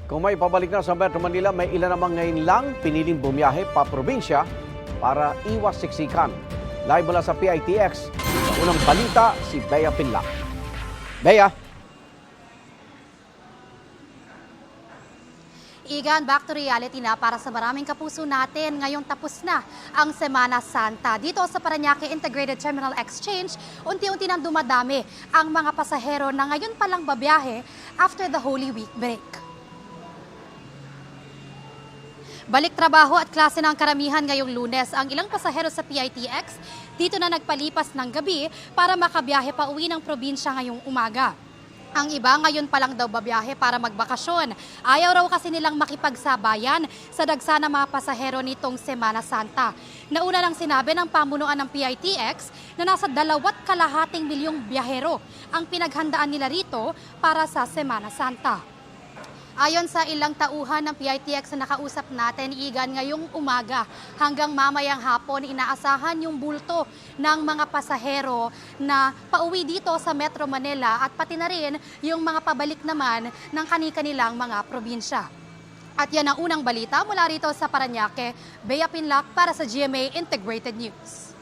Kung may pabalik na sa Metro Manila, may ilan namang ngayon lang piniling bumiyahe pa probinsya para iwas siksikan. Live mula sa PITX, sa unang balita si Bea Pinlac. Bea. Igan, back to reality na para sa maraming kapuso natin. Ngayong tapos na ang Semana Santa. Dito sa Parañaque Integrated Terminal Exchange, unti-unti nang dumadami ang mga pasahero na ngayon palang babiyahe after the Holy Week break. Balik trabaho at klase ng karamihan ngayong Lunes. Ang ilang pasahero sa PITX dito na nagpalipas ng gabi para makabiyahe pa uwi ng probinsya ngayong umaga. Ang iba ngayon pa lang daw babiyahe para magbakasyon. Ayaw raw kasi nilang makipagsabayan sa dagsa ng mga pasahero nitong Semana Santa. Nauna nang sinabi ng pamunuan ng PITX na nasa 2.5 milyong biyahero ang pinaghandaan nila rito para sa Semana Santa. Ayon sa ilang tauhan ng PITX na nakausap natin, Igan, ngayong umaga hanggang mamayang hapon, inaasahan yung bulto ng mga pasahero na pauwi dito sa Metro Manila at pati na rin yung mga pabalik naman ng kani-kanilang mga probinsya. At yan ang unang balita mula rito sa Parañaque. Bea Pinlac para sa GMA Integrated News.